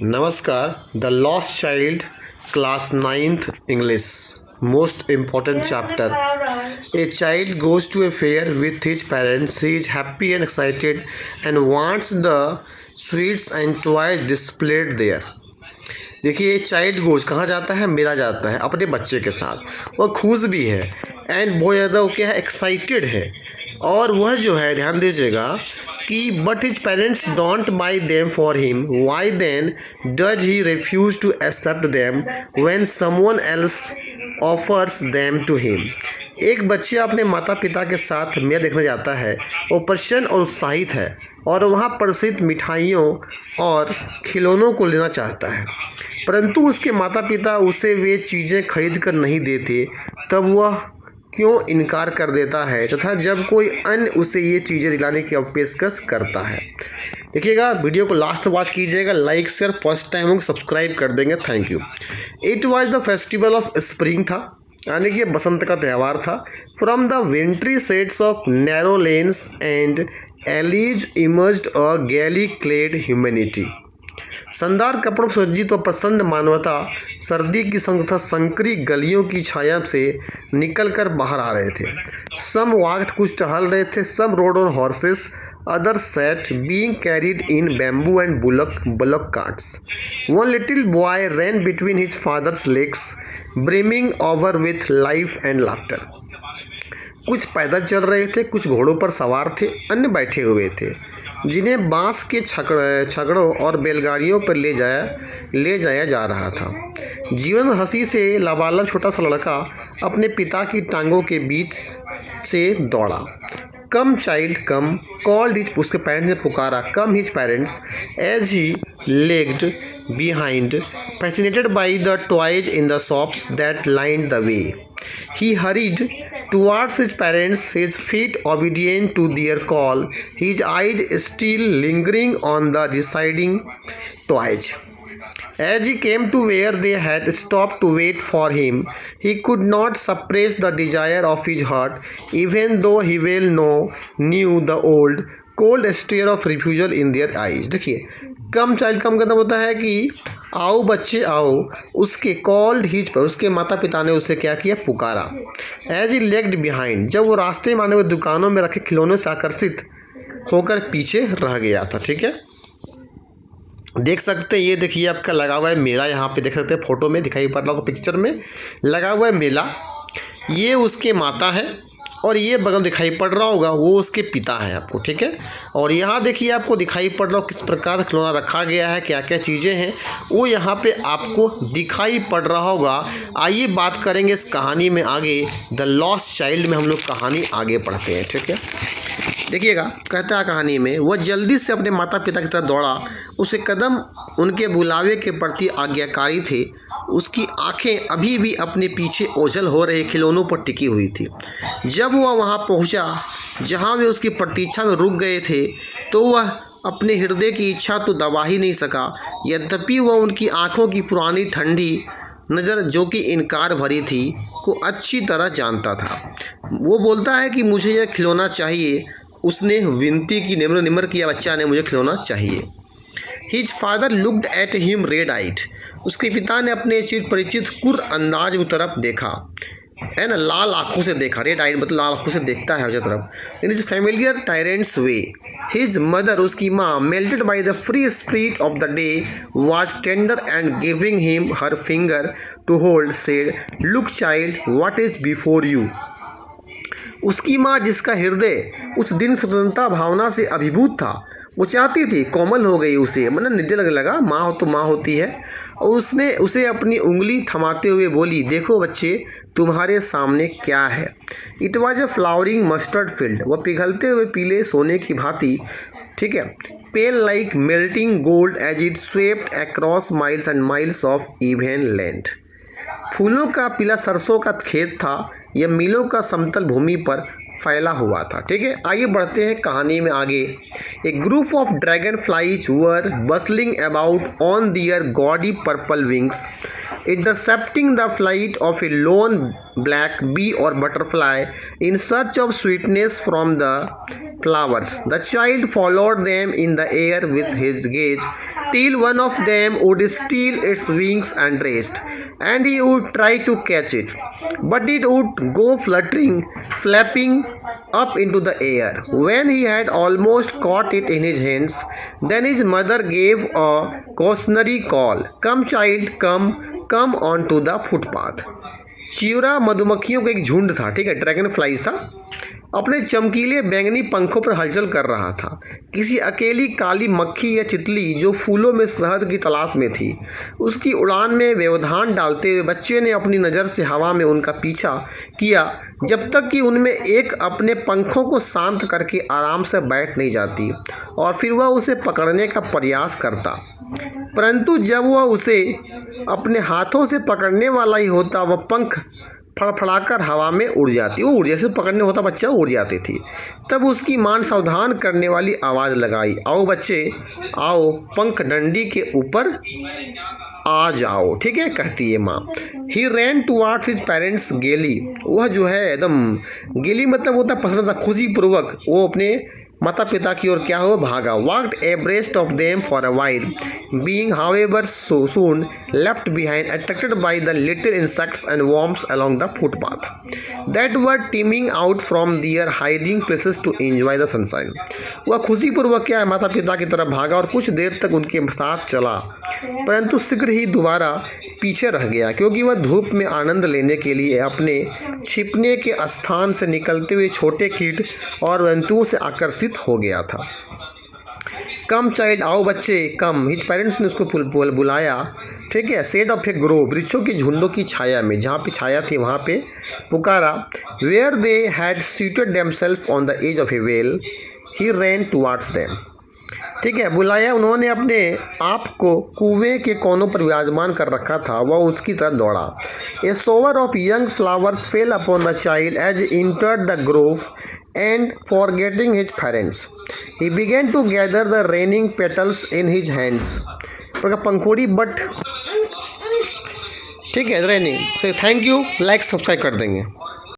Namaskar. The Lost Child, Class 9th English. Most important chapter. A child goes to a fair with his parents. He is happy and excited and wants the sweets and toys displayed there. देखिए child goes कहाँ जाता है, मेला जाता है अपने बच्चे के साथ। वह खुश भी है एंड बहुत ज़्यादा वो क्या है, एक्साइटेड है। और वह जो है, ध्यान दीजिएगा कि but his parents don't buy them for him, why then does he refuse to accept them when someone else offers them to him. एक बच्चे अपने माता पिता के साथ मेला देखने जाता है, वो प्रसन्न और उत्साहित है और वहाँ प्रसिद्ध मिठाइयों और खिलौनों को लेना चाहता है, परंतु उसके माता पिता उसे वे चीज़ें खरीद कर नहीं देते। तब वह क्यों इनकार कर देता है तथा जब कोई अन्य उसे ये चीज़ें दिलाने की पेशकश करता है। देखिएगा, वीडियो को लास्ट वॉच कीजिएगा, लाइक शेयर फर्स्ट टाइम होंगे सब्सक्राइब कर देंगे। Thank you. It was the festival of spring था, यानी कि बसंत का त्यौहार था। From the wintry sets of narrow lanes and alleys emerged a gaily clad humanity. शानदार कपड़ों से सज्जित व प्रसन्न मानवता सर्दी की संग तथा संकरी गलियों की छाया से निकलकर बाहर आ रहे थे। सम वॉक्ड, कुछ टहल रहे थे। Some rode on horses, other sat being carried in bamboo and bullock carts. One little boy ran between his father's legs, brimming over with life and laughter. कुछ पैदल चल रहे थे, कुछ घोड़ों पर सवार थे, अन्य बैठे हुए थे, जिन्हें बांस के छकड़ों और बैलगाड़ियों पर ले जाया जा रहा था। जीवन और हंसी से लबालब छोटा सा लड़का अपने पिता की टांगों के बीच से दौड़ा। Come child come, called his, उसके पेरेंट्स ने पुकारा। Come his parents as he lagged behind, fascinated by the toys in the shops that lined the way. He hurried towards his parents, his feet obedient to their call, his eyes still lingering on the receding toys. As he came to where they had stopped to wait for him, he could not suppress the desire of his heart, even though he well knew the old cold stare of refusal in their eyes. देखिए, कम child कम का मतलब होता है कि आओ बच्चे आओ। उसके कॉल्ड हिज पर, उसके माता पिता ने उसे क्या किया, पुकारा। एज ही लेग्ड बिहाइंड, जब वो रास्ते में आने वाली दुकानों में रखे खिलौनों से आकर्षित होकर पीछे रह गया था। ठीक है, देख सकते हैं, ये देखिए आपका लगा हुआ है मेला। यहाँ पे देख सकते हैं, फोटो में दिखाई पड़ रहा होगा, पिक्चर में लगा हुआ है मेला। ये उसके माता है और ये बगल दिखाई पड़ रहा होगा, वो उसके पिता है आपको। ठीक है, और यहाँ देखिए आपको दिखाई पड़ रहा हो किस प्रकार से खिलौना रखा गया है, क्या क्या चीज़ें हैं वो यहाँ पे आपको दिखाई पड़ रहा होगा। आइए बात करेंगे इस कहानी में आगे। द लॉस्ट चाइल्ड में हम लोग कहानी आगे पढ़ते हैं। ठीक है, देखिएगा, कहता है कहानी में, वह जल्दी से अपने माता पिता की तरफ दौड़ा। उसके कदम उनके बुलावे के प्रति आज्ञाकारी थे। उसकी आंखें अभी भी अपने पीछे ओझल हो रहे खिलौनों पर टिकी हुई थी। जब वह वहां पहुंचा जहां वे उसकी प्रतीक्षा में रुक गए थे, तो वह अपने हृदय की इच्छा तो दबा ही नहीं सका। यद्यपि वह उनकी आंखों की पुरानी ठंडी नज़र, जो कि इनकार भरी थी, को अच्छी तरह जानता था। वो बोलता है कि मुझे यह खिलौना चाहिए। उसने विनती की, निम्र किया, बच्चा ने मुझे खिलौना चाहिए। His father looked at him red eyed, उसके पिता ने अपने चिर परिचित कुर अंदाज की तरफ देखा। है ना, लाल आंखों से देखा। रेड आइड मतलब लाल आंखों से देखता है उसकी तरफ। In his familiar tyrants way. His mother, उसकी माँ, melted by the free spirit of the day, was tender and giving him her finger to hold, said, look child, what is before you. उसकी माँ, जिसका हृदय उस दिन स्वतंत्रता भावना से अभिभूत था, वो चाहती थी, कोमल हो गई उसे, मतलब निडर लगने लगा, माँ हो तो माँ होती है, और उसने उसे अपनी उंगली थमाते हुए बोली, देखो बच्चे, तुम्हारे सामने क्या है। It was a flowering mustard field, वह पिघलते हुए पीले सोने की भांति, ठीक है, pale like melting gold as it swept across miles and miles of even land. फूलों का पीला सरसों का खेत था, यह मीलों का समतल भूमि पर फैला हुआ था। ठीक है, आइए बढ़ते हैं कहानी में आगे। A group of dragon flies were bustling about on their gaudy purple wings, intercepting the flight of a lone black bee or butterfly in search of sweetness from the flowers. The child followed them in the air with his gaze till one of them would steal its wings and rest, and he would try to catch it, but it would go flapping up into the air. When he had almost caught it in his hands, then his mother gave a cautionary call, "Come, child, come onto the footpath." चिवरा मधुमक्खियों का एक झुंड था, ठीक है, dragon flies था, अपने चमकीले बैंगनी पंखों पर हलचल कर रहा था। किसी अकेली काली मक्खी या तितली जो फूलों में शहद की तलाश में थी, उसकी उड़ान में व्यवधान डालते हुए बच्चे ने अपनी नज़र से हवा में उनका पीछा किया जब तक कि उनमें एक अपने पंखों को शांत करके आराम से बैठ नहीं जाती और फिर वह उसे पकड़ने का प्रयास करता। परंतु जब वह उसे अपने हाथों से पकड़ने वाला ही होता, वह पंख फड़फड़ाकर हवा में उड़ जाती। वो जैसे पकड़ने होता बच्चा उड़ जाती थी। तब उसकी मां सावधान करने वाली आवाज़ लगाई, "आओ बच्चे, आओ, पंख डंडी के ऊपर आ जाओ।" ठीक है, कहती है माँ। ही रैन टुवार्ड्स हिज पेरेंट्स गेली। वह जो है एकदम गेली मतलब होता पसंद था, खुशीपूर्वक वो अपने माता पिता की ओर क्या हो भागा। Walked abreast of them for a while, being however so soon left behind, attracted by the little insects and worms along the footpath that were teeming out from their hiding places to enjoy the sunshine. वह खुशीपूर्वक क्या है माता पिता की तरफ भागा और कुछ देर तक उनके साथ चला, परंतु शीघ्र ही दोबारा पीछे रह गया क्योंकि वह धूप में आनंद लेने के लिए अपने छिपने के स्थान से निकलते हुए छोटे कीट और जंतुओं से आकर्षित हो गया था। कम चाइल्ड, आओ बच्चे, कम। हिज पेरेंट्स ने उसको बुलाया, ठीक है, सेड ऑफ ए ग्रोव, वृक्षों की झुंडों की छाया में, जहाँ पे छाया थी वहाँ पे पुकारा। Where they had seated themselves on the edge of a well, he ran towards them. ठीक है, बुलाया, उन्होंने अपने आप को कुएं के कोनों पर विराजमान कर रखा था, वह उसकी तरफ दौड़ा। A shower of young flowers fell upon the child as entered the grove and forgetting his parents, he began to gather the raining petals in his hands. Pankhuri but ठीक है, रैनिंग से। थैंक यू, लाइक सब्सक्राइब कर देंगे।